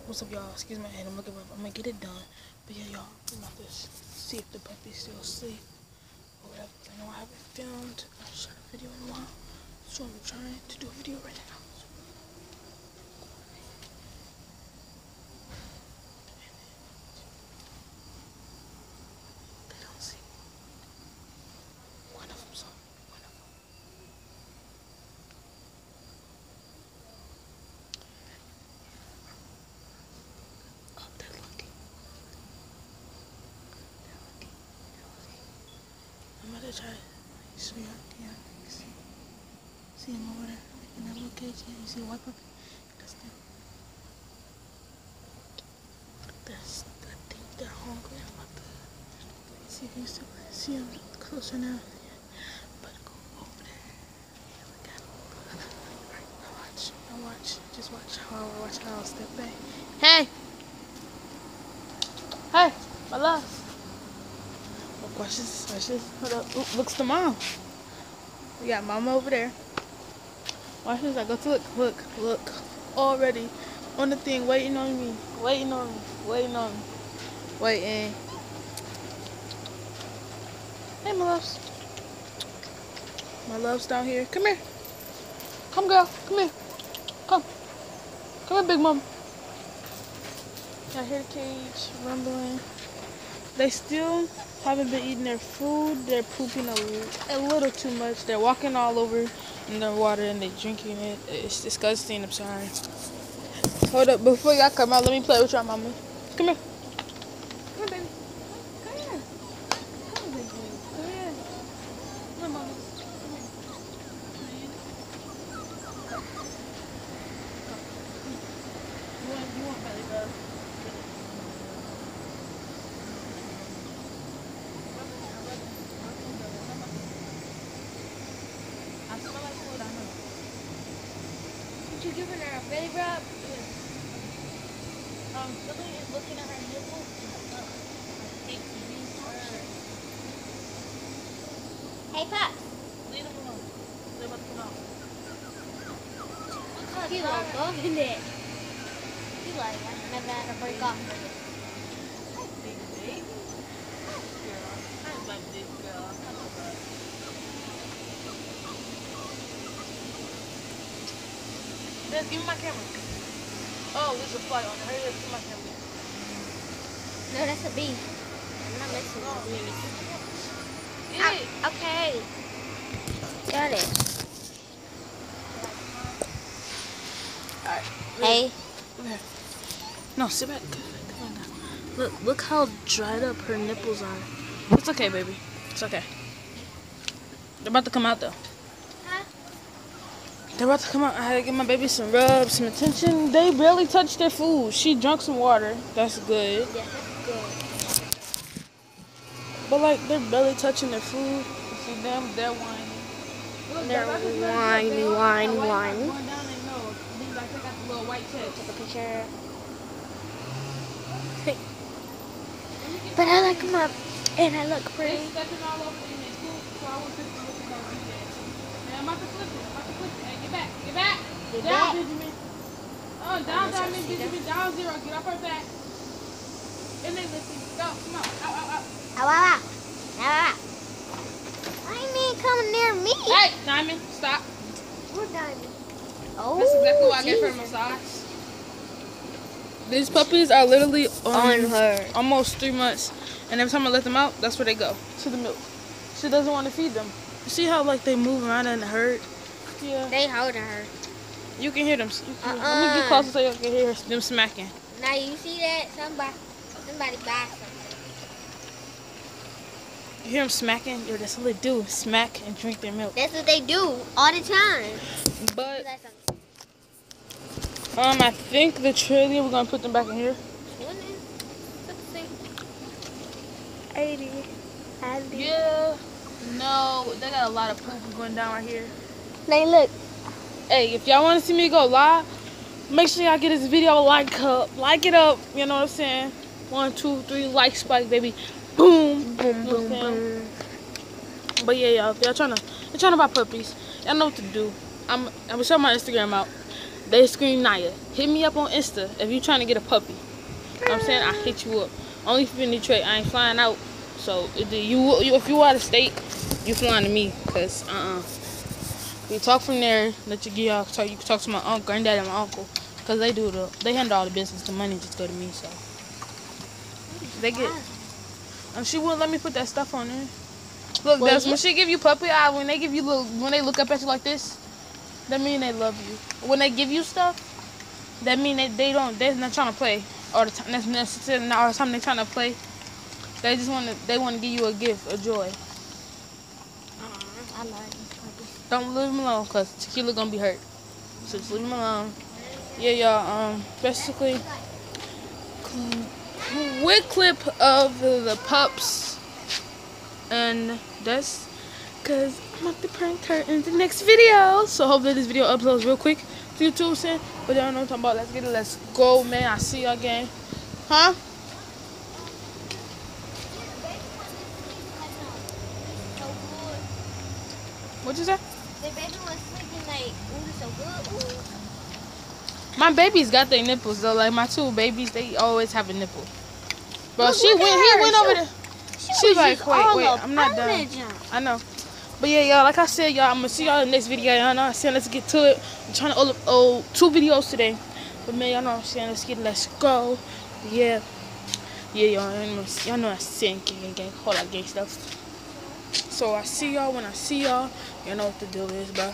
What's up, y'all? Excuse my head. I'm looking rough. I'm gonna get it done. But yeah, y'all, I'm about to see if the puppy's still asleep or whatever. I know I haven't filmed or shot a video in a while, so I'm trying to do a video right now. They don't see me. One of them saw me. One of them. Oh, they're looking. They're looking. They're looking. I'm about to try it. So y'all can see him over there in that little cage. You see the white puppy? That's them. I think they're hungry. I'm about to see if you still see them closer now. But go over there. Yeah, look at them. Alright, now watch. Just watch how I'll step back. Hey! Hey! My love. Watch this. Hold up. Ooh, looks to mom. We got mama over there. Watch this. I go to look. Already on the thing, waiting on me. Waiting. Hey, my loves. My loves down here. Come here. Come, girl. Come here. Come here, big mama. I hear the cage rumbling. They still haven't been eating their food. They're pooping a little too much. They're walking all over in the water and they're drinking it. It's disgusting. I'm sorry. Hold up. Before y'all come out, let me play with y'all, mama. Come here. Come here, baby. Come here. Come here, baby. Come here. Come here, mama. Come here. You want belly rub? I smell like food, I know. Did you give her a belly rub? Billy is looking at her nipple. Hey, Pop. Leave them alone. They're about to come out. He's all loving it. He's like, I never had to break off with it. Big baby. Girl. I like big girl. I love her. Liz, give me my camera. Oh, there's a fly on it. Hurry up, give me my camera. No, that's a bee. I'm not messing with bees. Get it. Okay. Got it. Alright. Hey. Okay. No, sit back. Come on now. Look how dried up her nipples are. It's okay, baby. It's okay. They're about to come out though. Huh? They're about to come out. I had to give my baby some rub, some attention. They barely touched their food. She drank some water. That's good. Yeah, that's good. But like, they're barely touching their food. You see them? They're whining. Look, They're whiny. Going down their nose. These like they got the little white chest. Take a picture. But I like them up. And I look pretty. They're stepping all over in their poop, so I want them to look at that. And I'm about to flip it. Hey, get back. Get Down, back. Benjamin. Oh, down, Benjamin. Down 0. Get off her back. And then listen. Go. Come on. Out. Ow. I mean, come near me. Hey, Diamond, stop. We're Diamond. Oh, That's exactly why I gave her a massage. These puppies are literally On her. almost 3 months. And every time I let them out, that's where they go. To the milk. She doesn't want to feed them. You see how like they move around and hurt? Yeah. They holding her. You can hear them. Let me get closer so you can hear them smacking. Now you see that? Somebody buy something. You hear them smacking? Yo, that's what they do. Smack and drink their milk. That's what they do all the time. But I think the trailer, we're gonna put them back in here. 80. Yeah. No, they got a lot of poop going down right here. Now look. Hey, if y'all want to see me go live, make sure y'all get this video a like it up. You know what I'm saying? 1, 2, 3 like spike, baby. Boom, boom. But yeah, y'all, if y'all trying to buy puppies, y'all know what to do. I'm gonna show my Instagram out. They scream Naya. Hit me up on Insta if you trying to get a puppy. You know what I'm saying? I hit you up. Only if you're in Detroit. I ain't flying out. So if you out of state, you flying to me. Cause we talk from there. Let you get y'all talk. You can talk to my uncle, granddad, and my uncle. Cause they handle all the business. The money just go to me. So they get. She wouldn't let me put that stuff on there. Look, that's when she give you puppy eye. When they give you when they look up at you like this, that mean they love you. When they give you stuff, that mean they're not trying to play all the time. That's necessarily not all the time they trying to play. They just want to give you a gift, a joy. I like these puppies. Don't leave him alone, cause Tequila gonna be hurt. So just leave him alone. Yeah, y'all. Basically, quick clip of the pups, and that's cause I'm about to prank her in the next video. So hopefully this video uploads real quick to YouTube soon. But y'all know what I'm talking about. Let's get it. Let's go, man. I see y'all again. Huh? What you say? The baby was sleeping like, ooh, so good. Ooh. My babies got their nipples though. Like my two babies, they always have a nipple. But He went over there. She's like, wait, up I'm not done. I know. But yeah, y'all, like I said, y'all, I'm gonna see y'all in the next video. Y'all know what I'm saying? Let's get to it. I'm trying to upload 2 videos today. But man, y'all know what I'm saying? Let's go. Yeah, y'all know I'm saying gang, whole lot of gang stuff. So I see y'all when I see y'all. You know what the deal is, bro.